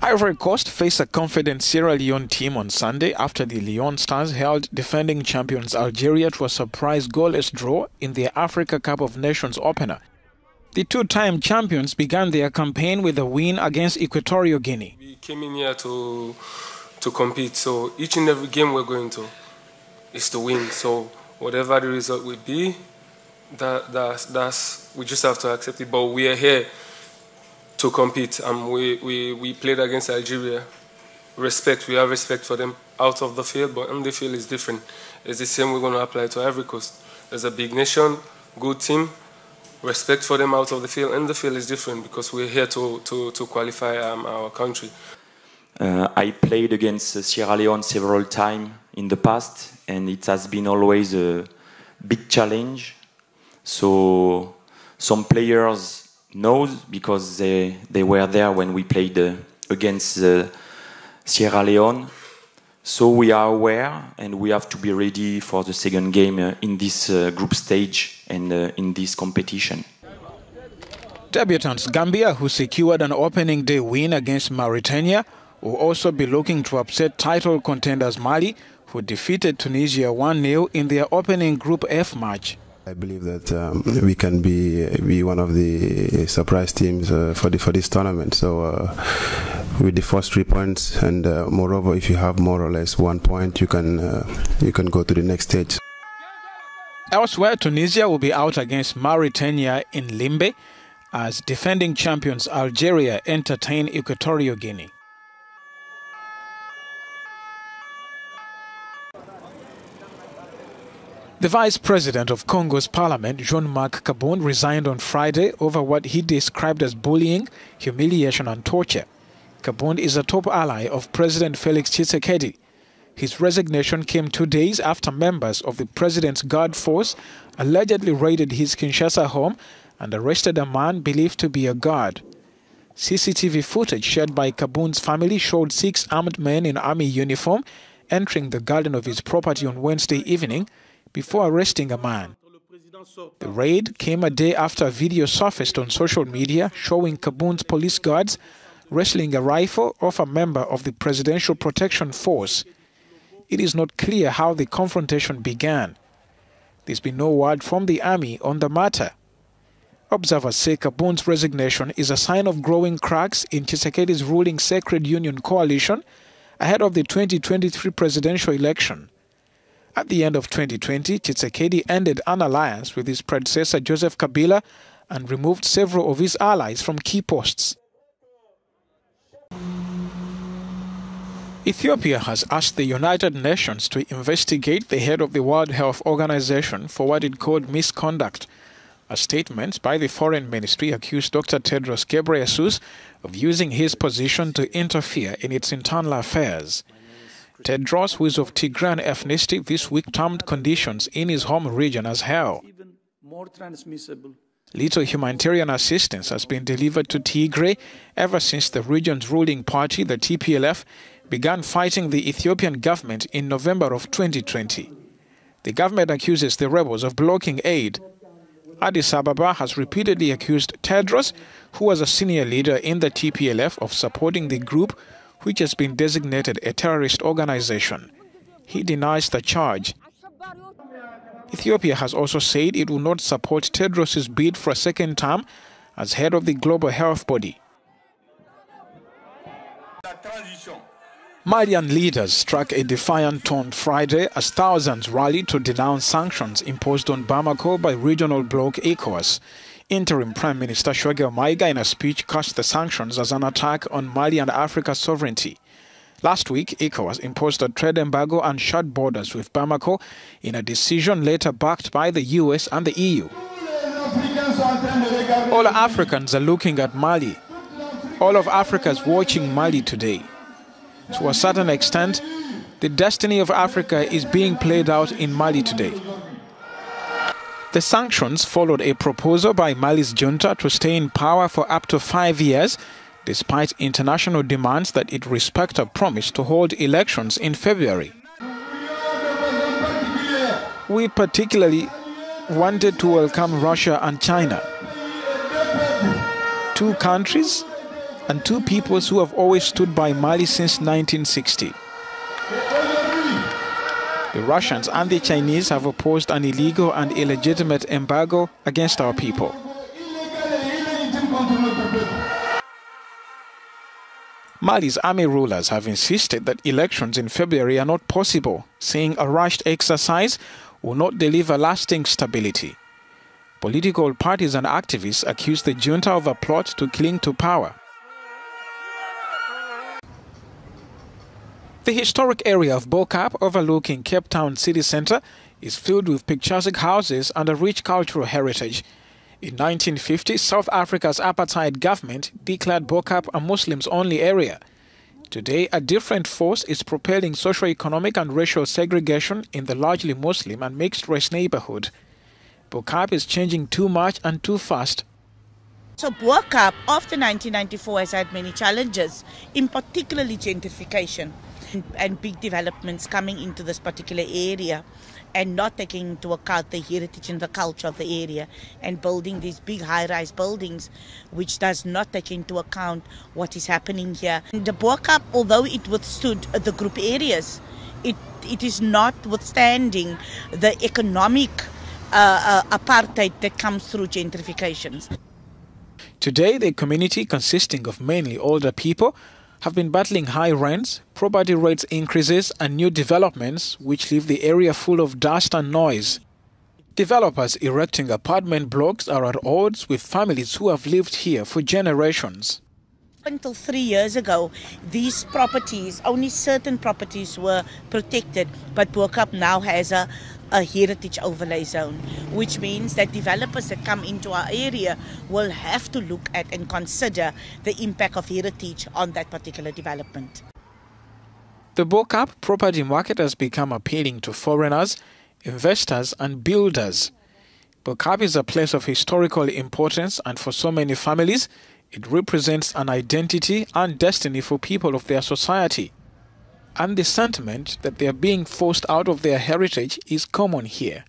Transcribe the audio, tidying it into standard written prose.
Ivory Coast faced a confident Sierra Leone team on Sunday after the Leone Stars held defending champions Algeria to a surprise goalless draw in the Africa Cup of Nations opener. The two-time champions began their campaign with a win against Equatorial Guinea. We came in here to compete, so each and every game we're going to is to win. So whatever the result will be, that's we just have to accept it. But we are here to compete. We played against Algeria. We have respect for them out of the field, but on the field is different. It's the same we're going to apply to Ivory Coast. There's a big nation, good team. Respect for them out of the field, and the field is different because we're here to qualify our country. I played against Sierra Leone several times in the past, and it has been always a big challenge. So some players know because they were there when we played against Sierra Leone. So we are aware, and we have to be ready for the second game in this group stage and in this competition. Debutants Gambia, who secured an opening day win against Mauritania, will also be looking to upset title contenders Mali, who defeated Tunisia 1-0 in their opening Group F match. I believe that we can be one of the surprise teams for this tournament. So with the first 3 points, and moreover, if you have more or less 1 point, you can go to the next stage. Elsewhere, Tunisia will be out against Mauritania in Limbe as defending champions Algeria entertain Equatorial Guinea. The Vice President of Congo's parliament, Jean-Marc Kabund, resigned on Friday over what he described as bullying, humiliation and torture. Kabund is a top ally of President Felix Tshisekedi. His resignation came 2 days after members of the president's guard force allegedly raided his Kinshasa home and arrested a man believed to be a guard. CCTV footage shared by Kabund's family showed 6 armed men in army uniform entering the garden of his property on Wednesday evening before arresting a man. The raid came a day after a video surfaced on social media showing Kabund's police guards wresting a rifle off a member of the Presidential Protection Force. It is not clear how the confrontation began. There's been no word from the army on the matter. Observers say Kabund's resignation is a sign of growing cracks in Tshisekedi's ruling Sacred Union coalition ahead of the 2023 presidential election. At the end of 2020, Tshisekedi ended an alliance with his predecessor Joseph Kabila and removed several of his allies from key posts. Ethiopia has asked the United Nations to investigate the head of the World Health Organization for what it called misconduct. A statement by the Foreign Ministry accused Dr. Tedros of using his position to interfere in its internal affairs. Tedros, who is of Tigrayan ethnicity, this week termed conditions in his home region as hell. Little humanitarian assistance has been delivered to Tigray ever since the region's ruling party, the TPLF, began fighting the Ethiopian government in November of 2020. The government accuses the rebels of blocking aid. Addis Ababa has repeatedly accused Tedros, who was a senior leader in the TPLF, of supporting the group, which has been designated a terrorist organization. He denies the charge. Ethiopia has also said it will not support Tedros' bid for a second term as head of the global health body. Malian leaders struck a defiant tone Friday as thousands rallied to denounce sanctions imposed on Bamako by regional bloc ECOWAS. Interim Prime Minister Shogel Maiga in a speech cast the sanctions as an attack on Mali and Africa's sovereignty. Last week, ECOWAS imposed a trade embargo and shut borders with Bamako in a decision later backed by the US and the EU. All Africans are looking at Mali. All of Africa is watching Mali today. To a certain extent, the destiny of Africa is being played out in Mali today. The sanctions followed a proposal by Mali's junta to stay in power for up to 5 years, despite international demands that it respect a promise to hold elections in February. We particularly wanted to welcome Russia and China, 2 countries and two peoples who have always stood by Mali since 1960. The Russians and the Chinese have opposed an illegal and illegitimate embargo against our people. Mali's army rulers have insisted that elections in February are not possible, saying a rushed exercise will not deliver lasting stability. Political parties and activists accuse the junta of a plot to cling to power. The historic area of Bo-Kaap, overlooking Cape Town city centre, is filled with picturesque houses and a rich cultural heritage. In 1950, South Africa's apartheid government declared Bo-Kaap a Muslims-only area. Today, a different force is propelling socio-economic and racial segregation in the largely Muslim and mixed-race neighborhood. Bo-Kaap is changing too much and too fast. So Bo-Kaap, after 1994, has had many challenges, in particularly gentrification and big developments coming into this particular area and not taking into account the heritage and the culture of the area and building these big high-rise buildings which does not take into account what is happening here. And the Bo-Kaap, although it withstood the group areas, it is not withstanding the economic apartheid that comes through gentrifications. Today, the community, consisting of mainly older people, have been battling high rents, property rates increases and new developments which leave the area full of dust and noise. Developers erecting apartment blocks are at odds with families who have lived here for generations. Until 3 years ago, these properties, only certain properties were protected, but Bo-Kaap now has a heritage overlay zone, which means that developers that come into our area will have to look at and consider the impact of heritage on that particular development. The Bo-Kaap property market has become appealing to foreigners, investors and builders. Bo-Kaap is a place of historical importance, and for so many families, it represents an identity and destiny for people of their society. And the sentiment that they are being forced out of their heritage is common here.